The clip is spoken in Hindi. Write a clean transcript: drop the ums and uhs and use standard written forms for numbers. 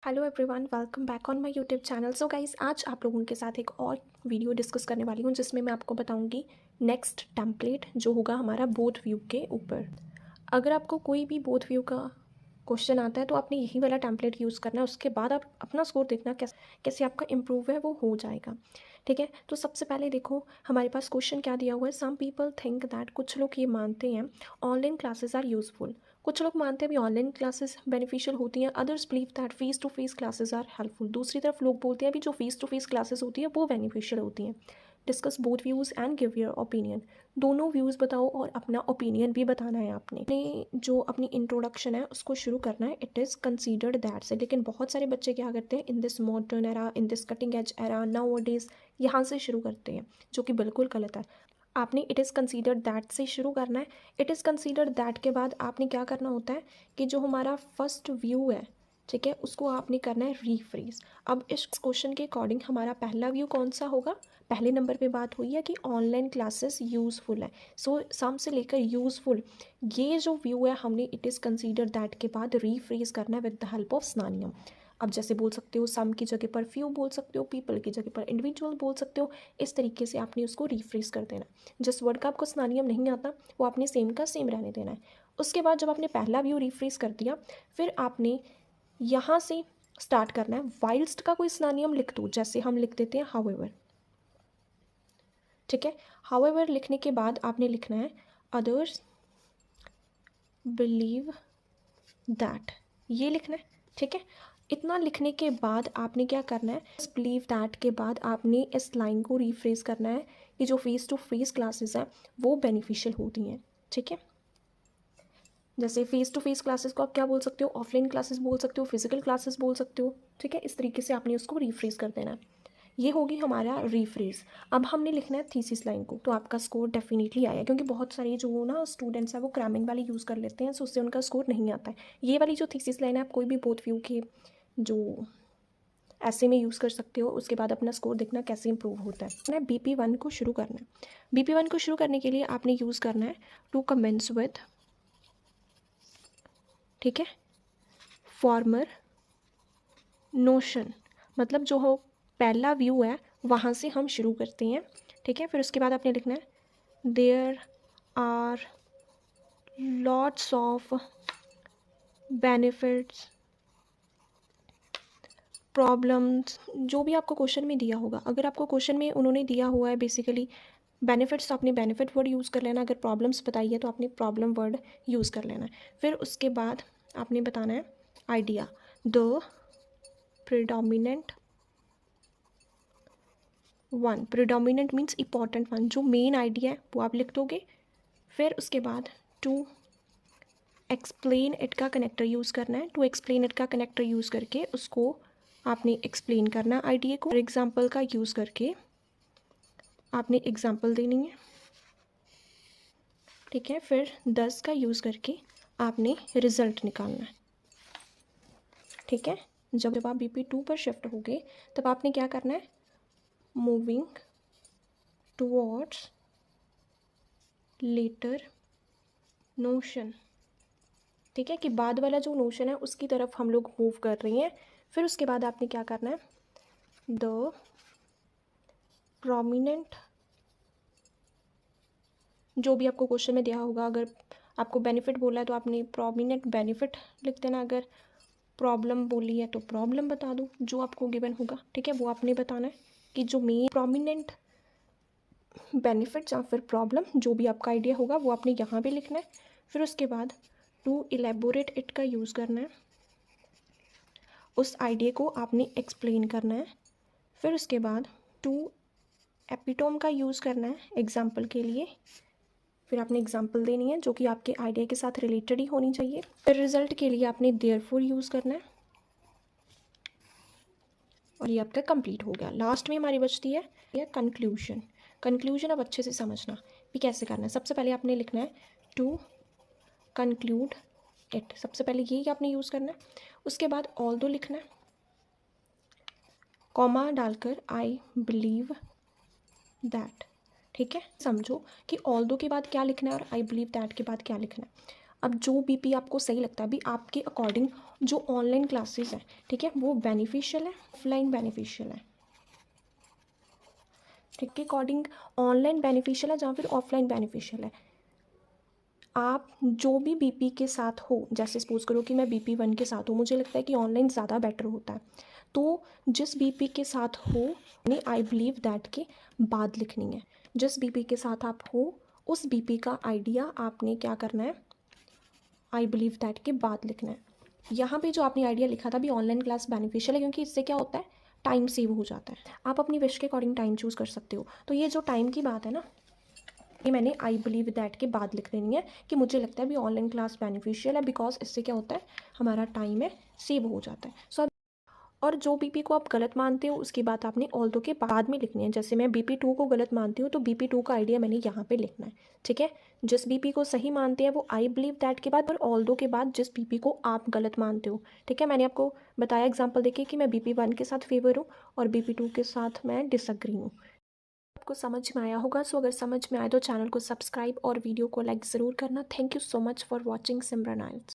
Hello everyone, welcome back on my YouTube channel. So guys, आज आप लोगों के साथ एक और वीडियो डिस्कस करने वाली हूँ जिसमें मैं आपको बताऊँगी नेक्स्ट टेम्पलेट जो होगा हमारा बोथ व्यू के ऊपर। अगर आपको कोई भी बोथ व्यू का क्वेश्चन आता है तो आपने यही वाला टेम्पलेट यूज़ करना है। उसके बाद आप अपना स्कोर देखना कैसे कैसे आपका इम्प्रूव है वो हो जाएगा। ठीक है, तो सबसे पहले देखो हमारे पास क्वेश्चन क्या दिया हुआ है। सम पीपल थिंक दैट, कुछ लोग ये मानते हैं ऑनलाइन क्लासेस आर यूज़फुल। कुछ लोग मानते हैं भी ऑनलाइन क्लासेस बेनिफिशियल होती हैं। Others believe that face to face classes are helpful. दूसरी तरफ लोग बोलते हैं भी जो फेस टू फेस क्लासेस होती है वो बेनिफिशियल होती हैं। Discuss both views and give your opinion. दोनों व्यूज़ बताओ और अपना ओपिनियन भी बताना है आपने। जो अपनी इंट्रोडक्शन है उसको शुरू करना है इट इज़ कंसीडर्ड दैट से। लेकिन बहुत सारे बच्चे क्या करते हैं, in this modern era, in this cutting edge era, now days, यहाँ से शुरू करते हैं जो कि बिल्कुल गलत है। आपने इट इज़ कंसीडर्ड दैट से शुरू करना है। इट इज़ कंसीडर्ड दैट के बाद आपने क्या करना होता है कि जो हमारा फर्स्ट व्यू है, ठीक है, उसको आपने करना है रीफ्रेज। अब इस क्वेश्चन के अकॉर्डिंग हमारा पहला व्यू कौन सा होगा? पहले नंबर पे बात हुई है कि ऑनलाइन क्लासेस यूज़फुल है। सो सम से लेकर यूज़फुल, ये जो व्यू है हमने इट इज़ कंसीडर्ड दैट के बाद रीफ्रेज करना है विद द हेल्प ऑफ स्नानियम। अब जैसे बोल सकते हो सम की जगह पर फ्यू बोल सकते हो, पीपल की जगह पर इंडिविजुअल बोल सकते हो। इस तरीके से आपने उसको रीफ्रेज कर देना। जिस वर्ड का आपको स्नानियम नहीं आता वो आपने सेम का सेम रहने देना है। उसके बाद जब आपने पहला व्यू रीफ्रेज कर दिया, फिर आपने यहाँ से स्टार्ट करना है। वाइल्स्ट का कोई स्नानियम लिख दो, जैसे हम लिख देते हैं हाउएवर। ठीक है, हाउएवर लिखने के बाद आपने लिखना है अदर्स बिलीव दैट, ये लिखना है। ठीक है, इतना लिखने के बाद आपने क्या करना है, इस बिलीव दैट के बाद आपने इस लाइन को रीफ्रेज करना है कि जो फेस टू फेस क्लासेस हैं वो बेनिफिशियल होती हैं। ठीक है, जैसे फेस टू फेस क्लासेस को आप क्या बोल सकते हो, ऑफलाइन क्लासेस बोल सकते हो, फिजिकल क्लासेस बोल सकते हो। ठीक है, इस तरीके से आपने उसको रीफ्रेज कर देना है। ये होगी हमारा रीफ्रेज। अब हमने लिखना है थीसिस लाइन को, तो आपका स्कोर डेफिनेटली आएगा, क्योंकि बहुत सारे जो ना स्टूडेंट्स हैं वो क्रैमिंग वाली यूज़ कर लेते हैं, सो उससे उनका स्कोर नहीं आता है। ये वाली जो थीसिस लाइन है आप कोई भी बोथ व्यू के जो ऐसे में यूज़ कर सकते हो। उसके बाद अपना स्कोर देखना कैसे इंप्रूव होता है। BP1 को शुरू करना है। BP1 को शुरू करने के लिए आपने यूज़ करना है टू कमेंस विद, ठीक है, फॉर्मर नोशन। मतलब जो हो पहला व्यू है वहाँ से हम शुरू करते हैं। ठीक है, फिर उसके बाद आपने लिखना है there are lots of benefits problems, जो भी आपको क्वेश्चन में दिया होगा। अगर आपको क्वेश्चन में उन्होंने दिया हुआ है बेसिकली बेनिफिट्स, तो आपने बेनिफिट वर्ड यूज़ कर लेना। अगर प्रॉब्लम्स बताई है तो आपने प्रॉब्लम वर्ड यूज़ कर लेना है। फिर उसके बाद आपने बताना है idea, the predominant one. Predominant means important one, जो मेन आइडिया है वो आप लिख दोगे। फिर उसके बाद टू एक्सप्लेन इट का कनेक्टर यूज़ करना है। टू एक्सप्लेन इट का कनेक्टर यूज़ करके उसको आपने एक्सप्लेन करना आइडिया को। एग्जाम्पल का यूज़ करके आपने एग्जाम्पल देनी है। ठीक है, फिर 10 का यूज़ करके आपने रिजल्ट निकालना है। ठीक है, जब आप BP2 पर शिफ्ट होगे तब आपने क्या करना है, मूविंग टूवर्ड्स लेटर नोशन। ठीक है, कि बाद वाला जो नोशन है उसकी तरफ हम लोग मूव कर रहे हैं। फिर उसके बाद आपने क्या करना है, द प्रोमिनेंट, जो भी आपको क्वेश्चन में दिया होगा, अगर आपको बेनिफिट बोला है तो आपने प्रोमिनेंट बेनिफिट लिख देना। अगर प्रॉब्लम बोली है तो प्रॉब्लम बता दो जो आपको गिवन होगा। ठीक है, वो आपने बताना है कि जो मेन प्रोमिनेंट बेनिफिट या फिर प्रॉब्लम, जो भी आपका आइडिया होगा वो आपने यहाँ पे लिखना है। फिर उसके बाद टू इलेबोरेट इट का यूज़ करना है, उस आइडिया को आपने एक्सप्लेन करना है। फिर उसके बाद टू एपिटोम का यूज़ करना है एग्जाम्पल के लिए। फिर आपने एग्जाम्पल देनी है जो कि आपके आइडिया के साथ रिलेटेड ही होनी चाहिए। फिर रिजल्ट के लिए आपने देयरफॉर यूज़ करना है और ये आपका कंप्लीट हो गया। लास्ट में हमारी बचती है यह कंक्लूजन। कंक्लूजन अब अच्छे से समझना भी कैसे करना है। सबसे पहले आपने लिखना है टू कंक्लूड इट, सबसे पहले यही आपने यूज़ करना है। उसके बाद ऑल दो लिखना है, कॉमा डालकर आई बिलीव दैट। ठीक है, समझो कि ऑल दो के बाद क्या लिखना है और आई बिलीव दैट के बाद क्या लिखना है। अब जो बीपी आपको सही लगता है, अभी आपके अकॉर्डिंग जो ऑनलाइन क्लासेस हैं, ठीक है, वो बेनिफिशियल है, ऑफलाइन बेनिफिशियल है, ठीक है, अकॉर्डिंग ऑनलाइन बेनिफिशियल है जहाँ फिर ऑफलाइन बेनिफिशियल है। आप जो भी बीपी के साथ हो, जैसे सपोज करो कि मैं बीपी 1 के साथ हूँ, मुझे लगता है कि ऑनलाइन ज़्यादा बेटर होता है, तो जिस बीपी के साथ हो ने आई बिलीव दैट के बाद लिखनी है। जिस बीपी के साथ आप हो उस बीपी का आइडिया आपने क्या करना है, आई बिलीव दैट के बाद लिखना है। यहाँ पे जो आपने आइडिया लिखा था भी ऑनलाइन क्लास बेनिफिशियल है, क्योंकि इससे क्या होता है, टाइम सेव हो जाता है। आप अपनी विश के अकॉर्डिंग टाइम चूज़ कर सकते हो। तो ये जो टाइम की बात है ना, ये मैंने आई बिलीव दैट के बाद लिख देनी है कि मुझे लगता है भी ऑनलाइन क्लास बेनिफिशियल है, बिकॉज इससे क्या होता है, हमारा टाइम है सेव हो जाता है। सो और जो बीपी को आप गलत मानते हो उसकी बात आपने ऑल्दो के बाद में लिखनी है। जैसे मैं बीपी 2 को गलत मानती हूँ तो बीपी 2 का आइडिया मैंने यहाँ पे लिखना है, ठीक है। जिस बीपी को सही मानते हैं वो आई बिलीव दैट के बाद, और ऑल्दो के बाद जिस बीपी को आप गलत मानते हो, ठीक है। मैंने आपको बताया एग्जाम्पल देखिए कि मैं बीपी 1 के साथ फेवर हूँ और बीपी 2 के साथ मैं डिसअग्री हूँ। आपको समझ में आया होगा। सो अगर समझ में आए तो चैनल को सब्सक्राइब और वीडियो को लाइक ज़रूर करना। Thank you so much for watching Simran IELTS.